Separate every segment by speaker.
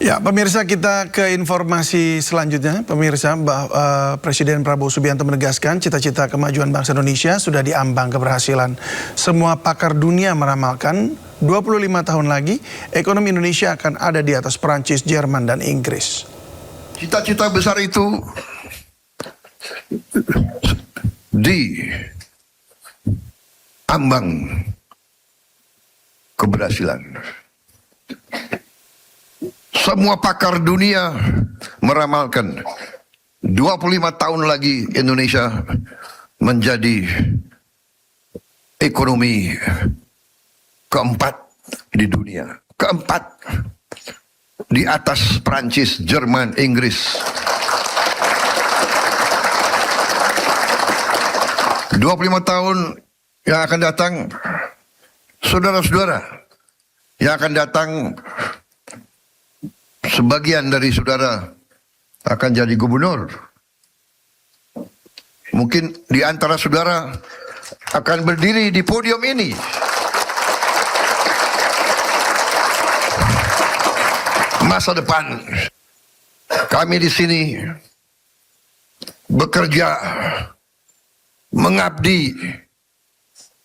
Speaker 1: Ya, pemirsa, kita ke informasi selanjutnya. Pemirsa, Presiden Prabowo Subianto menegaskan cita-cita kemajuan bangsa Indonesia sudah diambang keberhasilan. Semua pakar dunia meramalkan 25 tahun lagi ekonomi Indonesia akan ada di atas Perancis, Jerman, dan Inggris.
Speaker 2: Cita-cita besar itu diambang keberhasilan. Semua pakar dunia meramalkan 25 tahun lagi Indonesia menjadi ekonomi keempat di dunia. Keempat di atas Prancis, Jerman, Inggris. 25 tahun yang akan datang, saudara-saudara, yang akan datang, sebagian dari saudara akan jadi gubernur. Mungkin di antara saudara akan berdiri di podium ini. Masa depan kami di sini bekerja, mengabdi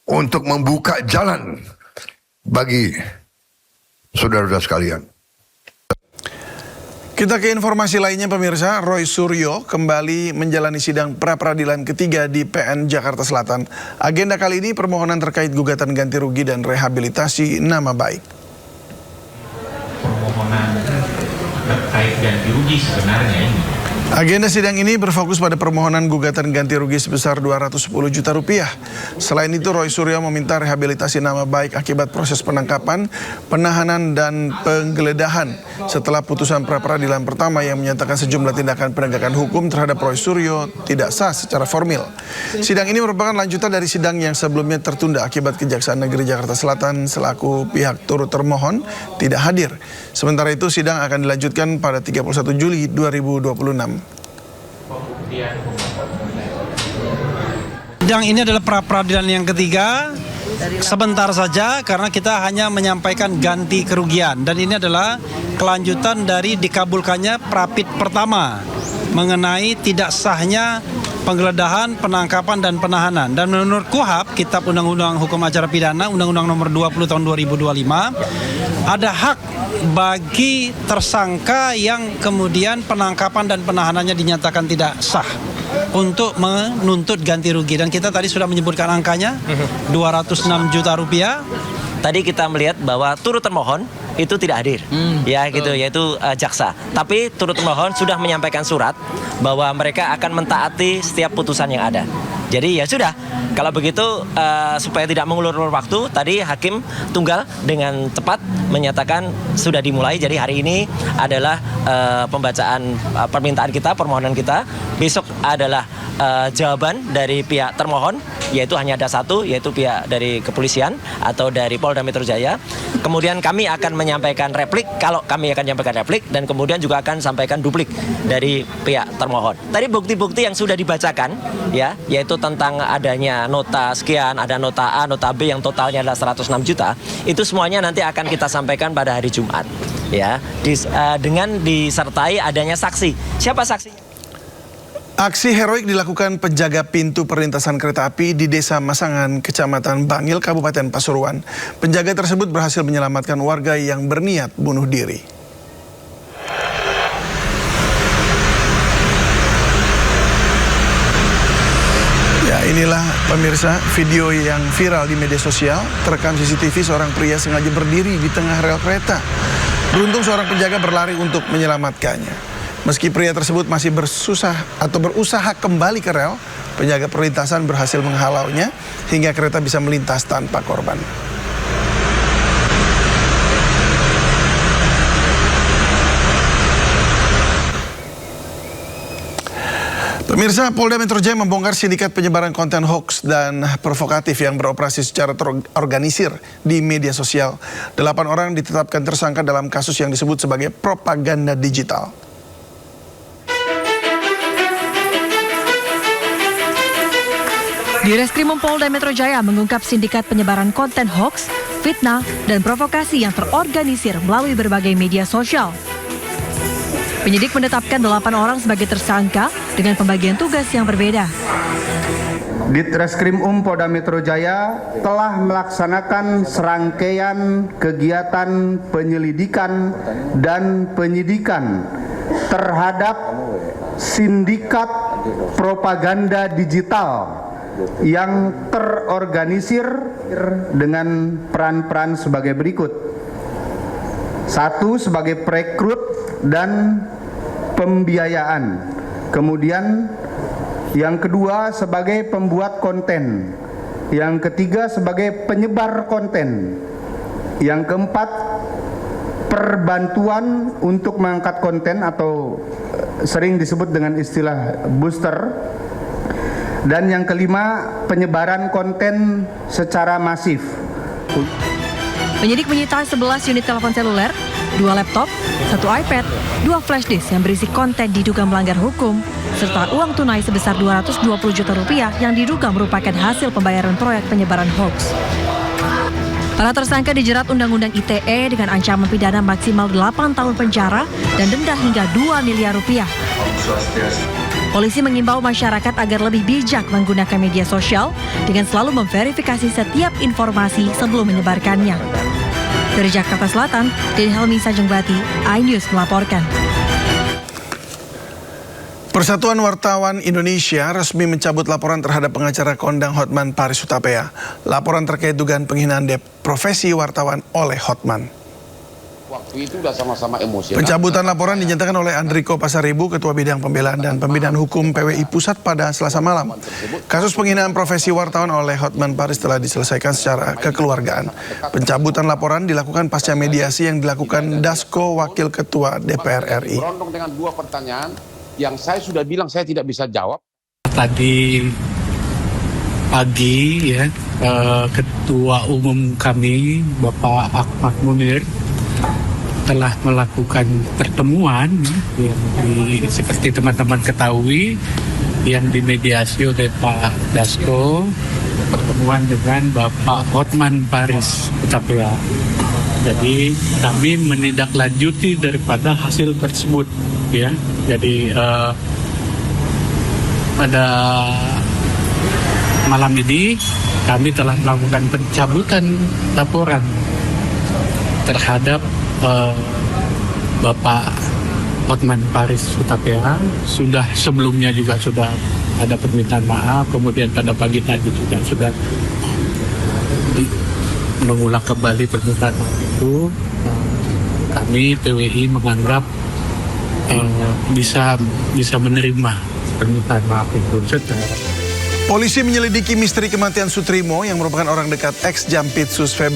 Speaker 2: untuk membuka jalan bagi saudara-saudara sekalian.
Speaker 1: Kita ke informasi lainnya, pemirsa. Roy Suryo kembali menjalani sidang pra-peradilan ketiga di PN Jakarta Selatan. Agenda kali ini permohonan terkait gugatan ganti rugi dan rehabilitasi nama baik.
Speaker 3: Permohonan terkait ganti rugi sebenarnya ini.
Speaker 1: Agenda sidang ini berfokus pada permohonan gugatan ganti rugi sebesar 210 juta rupiah. Selain itu, Roy Suryo meminta rehabilitasi nama baik akibat proses penangkapan, penahanan, dan penggeledahan setelah putusan pra-peradilan pertama yang menyatakan sejumlah tindakan penegakan hukum terhadap Roy Suryo tidak sah secara formil. Sidang ini merupakan lanjutan dari sidang yang sebelumnya tertunda akibat Kejaksaan Negeri Jakarta Selatan selaku pihak turut termohon tidak hadir. Sementara itu, sidang akan dilanjutkan pada 31 Juli 2026.
Speaker 4: Sidang ini adalah pra-peradilan yang ketiga, sebentar saja karena kita hanya menyampaikan ganti kerugian. Dan ini adalah kelanjutan dari dikabulkannya prapit pertama mengenai tidak sahnya penggeledahan, penangkapan, dan penahanan. Dan menurut KUHP, Kitab Undang-Undang Hukum Acara Pidana, Undang-Undang Nomor 20 Tahun 2025, ada hak bagi tersangka yang kemudian penangkapan dan penahanannya dinyatakan tidak sah untuk menuntut ganti rugi. Dan kita tadi sudah menyebutkan angkanya, 206 juta rupiah.
Speaker 5: Tadi kita melihat bahwa turut termohon itu tidak hadir, ya gitu, yaitu jaksa. Tapi turut termohon sudah menyampaikan surat bahwa mereka akan mentaati setiap putusan yang ada. Jadi ya sudah, kalau begitu supaya tidak mengulur-ulur waktu, tadi hakim tunggal dengan cepat menyatakan sudah dimulai. Jadi hari ini adalah pembacaan permintaan kita, permohonan kita. Besok adalah jawaban dari pihak termohon, yaitu hanya ada satu, yaitu pihak dari kepolisian atau dari Polda Metro Jaya. Kemudian kami akan menyampaikan replik, kalau kami akan menyampaikan replik, dan kemudian juga akan sampaikan duplik dari pihak termohon. Tadi bukti-bukti yang sudah dibacakan, ya, yaitu tentang adanya nota sekian, ada nota A, nota B yang totalnya adalah 106 juta, itu semuanya nanti akan kita sampaikan pada hari Jumat, ya, dengan disertai adanya saksi. Siapa saksinya?
Speaker 1: Aksi heroik dilakukan penjaga pintu perlintasan kereta api di Desa Masangan, Kecamatan Bangil, Kabupaten Pasuruan. Penjaga tersebut berhasil menyelamatkan warga yang berniat bunuh diri. Ya, inilah pemirsa video yang viral di media sosial. Terekam CCTV seorang pria sengaja berdiri di tengah rel kereta. Beruntung seorang penjaga berlari untuk menyelamatkannya. Meski pria tersebut masih berusaha kembali ke rel, penjaga perlintasan berhasil menghalaunya hingga kereta bisa melintas tanpa korban. Pemirsa, Polda Metro Jaya membongkar sindikat penyebaran konten hoax dan provokatif yang beroperasi secara terorganisir di media sosial. 8 orang ditetapkan tersangka dalam kasus yang disebut sebagai propaganda digital.
Speaker 6: Direskrimum Polda Metro Jaya mengungkap sindikat penyebaran konten hoax, fitnah, dan provokasi yang terorganisir melalui berbagai media sosial. Penyidik menetapkan 8 orang sebagai tersangka dengan pembagian tugas yang berbeda.
Speaker 7: Ditreskrim Polda Metro Jaya telah melaksanakan serangkaian kegiatan penyelidikan dan penyidikan terhadap sindikat propaganda digital yang terorganisir dengan peran-peran sebagai berikut. 1. Sebagai perekrut dan pembiayaan. Kemudian yang kedua sebagai pembuat konten. Yang ketiga sebagai penyebar konten. Yang keempat perbantuan untuk mengangkat konten atau sering disebut dengan istilah booster. Dan yang kelima penyebaran konten secara masif.
Speaker 6: Penyidik menyita 11 unit telepon seluler, 2 laptop, 1 iPad, 2 flash disk yang berisi konten diduga melanggar hukum, serta uang tunai sebesar 220 juta rupiah yang diduga merupakan hasil pembayaran proyek penyebaran hoax. Para tersangka dijerat Undang-Undang ITE dengan ancaman pidana maksimal 8 tahun penjara dan denda hingga 2 miliar rupiah. Polisi mengimbau masyarakat agar lebih bijak menggunakan media sosial dengan selalu memverifikasi setiap informasi sebelum menyebarkannya. Dari Jakarta Selatan, Deni Helmi Sajengbati, iNews melaporkan.
Speaker 1: Persatuan Wartawan Indonesia resmi mencabut laporan terhadap pengacara kondang Hotman Paris Hutapea. Laporan terkait dugaan penghinaan profesi wartawan oleh Hotman.
Speaker 8: Waktu itu udah sama-sama emosional.
Speaker 1: Pencabutan laporan dinyatakan oleh Andriko Pasaribu, Ketua Bidang Pembelaan dan Pembinaan Hukum PWI Pusat pada Selasa malam. Kasus penghinaan profesi wartawan oleh Hotman Paris telah diselesaikan secara kekeluargaan. Pencabutan laporan dilakukan pasca mediasi yang dilakukan Dasko, Wakil Ketua DPR RI.
Speaker 8: Berondong dengan 2 pertanyaan yang saya sudah bilang saya tidak bisa jawab.
Speaker 9: Tadi pagi ya, Ketua Umum kami Bapak Ahmad Munir telah melakukan pertemuan yang seperti teman-teman ketahui yang dimediasi oleh Pak Dasko, pertemuan dengan Bapak Hotman Paris Hutapea. Jadi kami menindaklanjuti daripada hasil tersebut ya. Jadi pada malam ini kami telah melakukan pencabutan laporan terhadap Bapak Hotman Paris Hutapea. Sebelumnya juga sudah ada permintaan maaf, kemudian pada pagi tadi juga sudah mengulang kembali permintaan maaf itu. Kami PWI menganggap bisa menerima permintaan maaf itu.
Speaker 1: Polisi menyelidiki misteri kematian Sutrimo yang merupakan orang dekat ex Jampitsus Febri